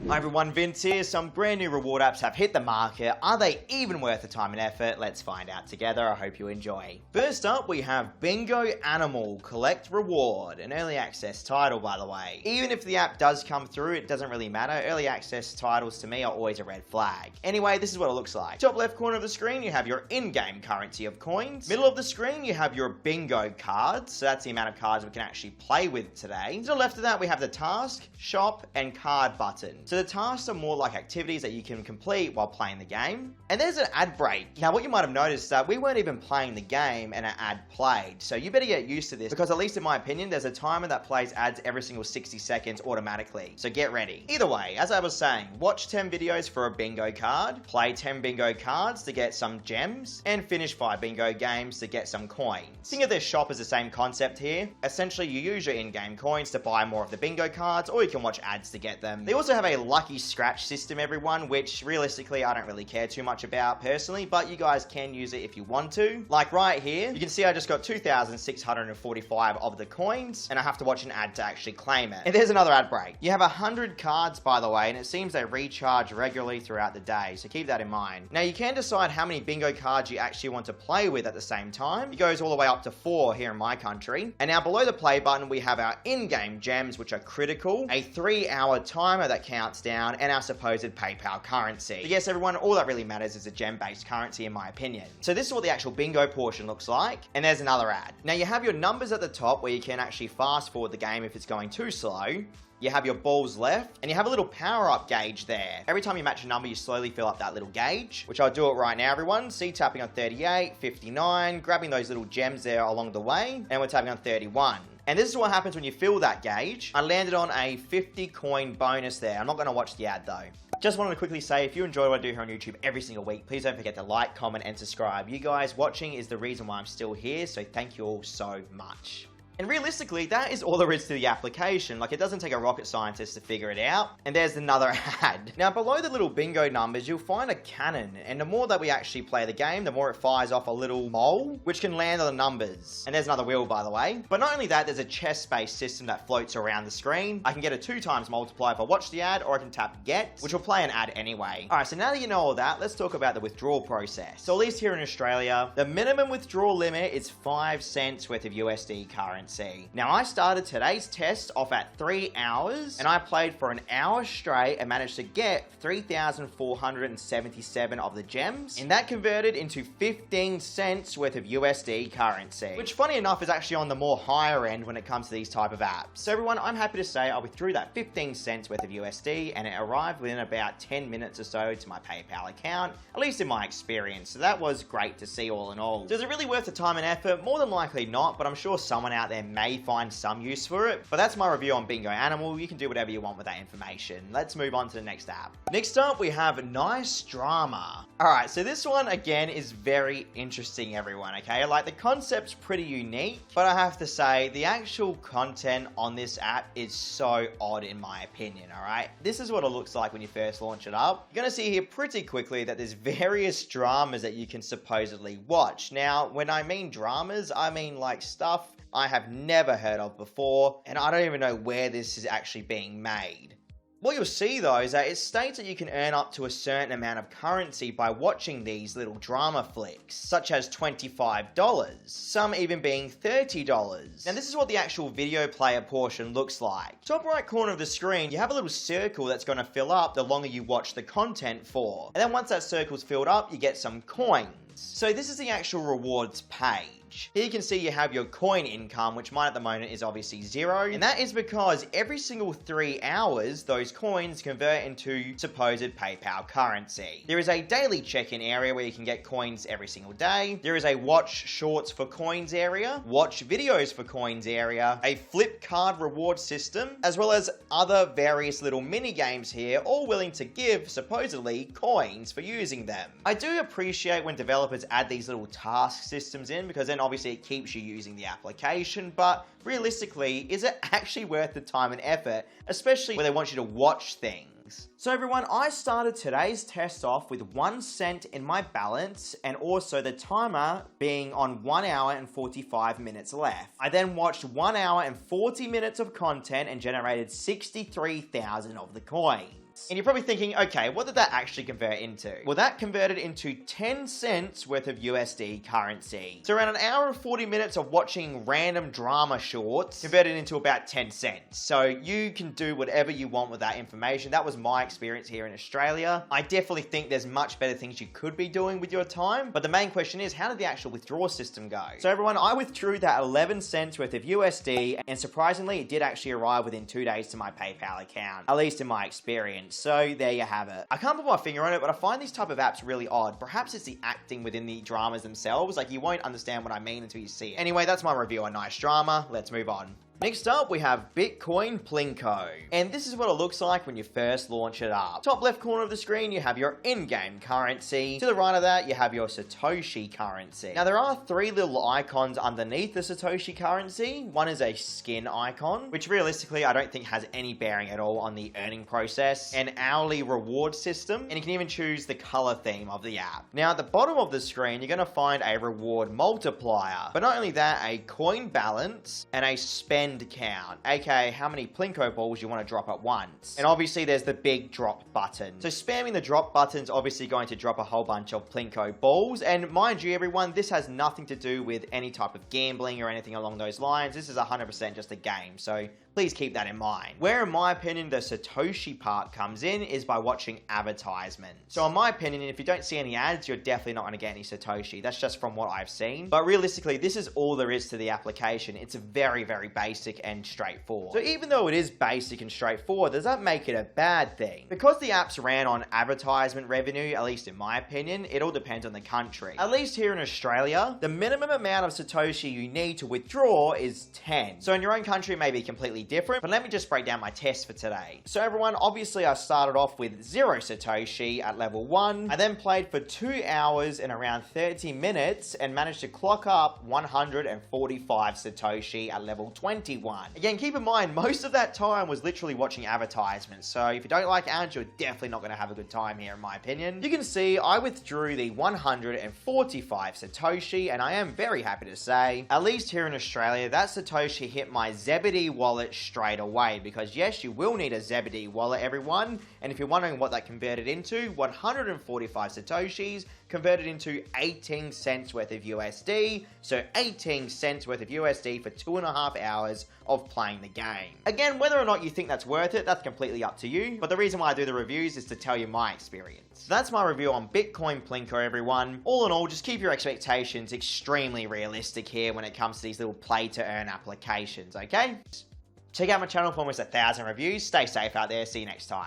Hi everyone, Vince here. Some brand new reward apps have hit the market. Are they even worth the time and effort? Let's find out together. I hope you enjoy. First up, we have Bingo Animal Collect Reward, an early access title, by the way. Even if the app does come through, it doesn't really matter. Early access titles to me are always a red flag. Anyway, this is what it looks like. Top left corner of the screen, you have your in-game currency of coins. Middle of the screen, you have your bingo cards. So that's the amount of cards we can actually play with today. To the left of that, we have the task, shop, and card button. So the tasks are more like activities that you can complete while playing the game. And there's an ad break. Now, what you might have noticed is that we weren't even playing the game and an ad played. So you better get used to this because, at least in my opinion, there's a timer that plays ads every single 60 seconds automatically. So get ready. Either way, as I was saying, watch 10 videos for a bingo card, play 10 bingo cards to get some gems, and finish 5 bingo games to get some coins. Think of this shop as the same concept here. Essentially, you use your in-game coins to buy more of the bingo cards, or you can watch ads to get them. They also have a lucky scratch system, everyone, which realistically I don't really care too much about personally, but you guys can use it if you want to. Like right here, you can see I just got 2,645 of the coins, and I have to watch an ad to actually claim it. And there's another ad break. You have 100 cards, by the way, and it seems they recharge regularly throughout the day, so keep that in mind. Now, you can decide how many bingo cards you actually want to play with at the same time. It goes all the way up to 4 here in my country. And now below the play button, we have our in-game gems, which are critical, a 3-hour timer that counts down, and our supposed PayPal currency. But yes, everyone, all that really matters is a gem-based currency in my opinion. So this is what the actual bingo portion looks like, and there's another ad. Now you have your numbers at the top where you can actually fast forward the game if it's going too slow. You have your balls left, and you have a little power-up gauge there. Every time you match a number, you slowly fill up that little gauge, which I'll do it right now, everyone. See, tapping on 38, 59, grabbing those little gems there along the way, and we're tapping on 31. And this is what happens when you fill that gauge. I landed on a 50 coin bonus there. I'm not going to watch the ad though. Just wanted to quickly say, if you enjoy what I do here on YouTube every single week, please don't forget to like, comment, and subscribe. You guys watching is the reason why I'm still here, so thank you all so much. And realistically, that is all there is to the application. Like, it doesn't take a rocket scientist to figure it out. And there's another ad. Now, below the little bingo numbers, you'll find a cannon. And the more that we actually play the game, the more it fires off a little mole, which can land on the numbers. And there's another wheel, by the way. But not only that, there's a chest-based system that floats around the screen. I can get a 2x multiplier if I watch the ad, or I can tap get, which will play an ad anyway. Alright, so now that you know all that, let's talk about the withdrawal process. So at least here in Australia, the minimum withdrawal limit is 5 cents worth of USD currency. Now, I started today's test off at 3 hours, and I played for an hour straight and managed to get 3,477 of the gems, and that converted into 15 cents worth of USD currency, which funny enough is actually on the more higher end when it comes to these type of apps. So everyone, I'm happy to say I withdrew that 15 cents worth of USD, and it arrived within about 10 minutes or so to my PayPal account, at least in my experience. So that was great to see all in all. So is it really worth the time and effort? More than likely not, but I'm sure someone out there may find some use for it. But that's my review on Bingo Animal. You can do whatever you want with that information. Let's move on to the next app. Next up, we have NiceDrama. Alright, so this one again is very interesting, everyone, okay? Like, the concept's pretty unique, but I have to say the actual content on this app is so odd in my opinion, alright? This is what it looks like when you first launch it up. You're gonna see here pretty quickly that there's various dramas that you can supposedly watch. Now, when I mean dramas, I mean like stuff I have never heard of before, and I don't even know where this is actually being made. What you'll see though is that it states that you can earn up to a certain amount of currency by watching these little drama flicks, such as $25, some even being $30. Now this is what the actual video player portion looks like. Top right corner of the screen, you have a little circle that's going to fill up the longer you watch the content for. And then once that circle's filled up, you get some coins. So this is the actual rewards page. Here you can see you have your coin income, which mine at the moment is obviously 0. And that is because every single 3 hours, those coins convert into supposed PayPal currency. There is a daily check-in area where you can get coins every single day. There is a watch shorts for coins area, watch videos for coins area, a flip card reward system, as well as other various little mini games here, all willing to give, supposedly, coins for using them. I do appreciate when developers add these little task systems in, because then obviously it keeps you using the application, but realistically, is it actually worth the time and effort, especially when they want you to watch things? So everyone, I started today's test off with 1 cent in my balance, and also the timer being on 1 hour and 45 minutes left. I then watched 1 hour and 40 minutes of content and generated 63,000 of the coins. once. And you're probably thinking, okay, what did that actually convert into? Well, that converted into 10 cents worth of USD currency. So around an hour and 40 minutes of watching random drama shorts converted into about 10 cents. So you can do whatever you want with that information. That was my experience here in Australia. I definitely think there's much better things you could be doing with your time, but the main question is, how did the actual withdrawal system go? So everyone, I withdrew that 11 cents worth of USD, and surprisingly, it did actually arrive within 2 days to my PayPal account, at least in my experience. So there you have it. I can't put my finger on it, but I find these type of apps really odd. Perhaps it's the acting within the dramas themselves. Like, you won't understand what I mean until you see it. Anyway, that's my review on NiceDrama. Let's move on. Next up, we have Bitcoin Plinko. And this is what it looks like when you first launch it up. Top left corner of the screen, you have your in-game currency. To the right of that, you have your Satoshi currency. Now, there are 3 little icons underneath the Satoshi currency. One is a skin icon, which realistically, I don't think has any bearing at all on the earning process. An hourly reward system, and you can even choose the color theme of the app. Now, at the bottom of the screen, you're gonna find a reward multiplier. But not only that, a coin balance and a spend count, aka how many Plinko balls you want to drop at once. And obviously there's the big drop button. So spamming the drop button's obviously going to drop a whole bunch of Plinko balls, and mind you everyone, this has nothing to do with any type of gambling or anything along those lines. This is 100% just a game, so please keep that in mind. Where in my opinion the Satoshi part comes in is by watching advertisements. So in my opinion, if you don't see any ads, you're definitely not going to get any Satoshi. That's just from what I've seen. But realistically, this is all there is to the application. It's very, very basic and straightforward. So even though it is basic and straightforward, does that make it a bad thing? Because the apps ran on advertisement revenue, at least in my opinion, it all depends on the country. At least here in Australia, the minimum amount of Satoshi you need to withdraw is 10. So in your own country, it may be completely different, but let me just break down my test for today. So everyone, obviously I started off with 0 Satoshi at level 1. I then played for 2 hours and around 30 minutes and managed to clock up 145 Satoshi at level 21. Again, keep in mind, most of that time was literally watching advertisements. So if you don't like ads, you're definitely not going to have a good time here in my opinion. You can see I withdrew the 145 Satoshi, and I am very happy to say, at least here in Australia, that Satoshi hit my Zebedee wallet straight away, because yes, you will need a Zebedee wallet everyone, and if you're wondering what that converted into, 145 Satoshis converted into 18 cents worth of USD, so 18 cents worth of USD for 2.5 hours of playing the game. Again, whether or not you think that's worth it, that's completely up to you, but the reason why I do the reviews is to tell you my experience. So that's my review on Bitcoin Plinko everyone. All in all, just keep your expectations extremely realistic here when it comes to these little play to earn applications, okay? Check out my channel for almost 1,000 reviews. Stay safe out there. See you next time.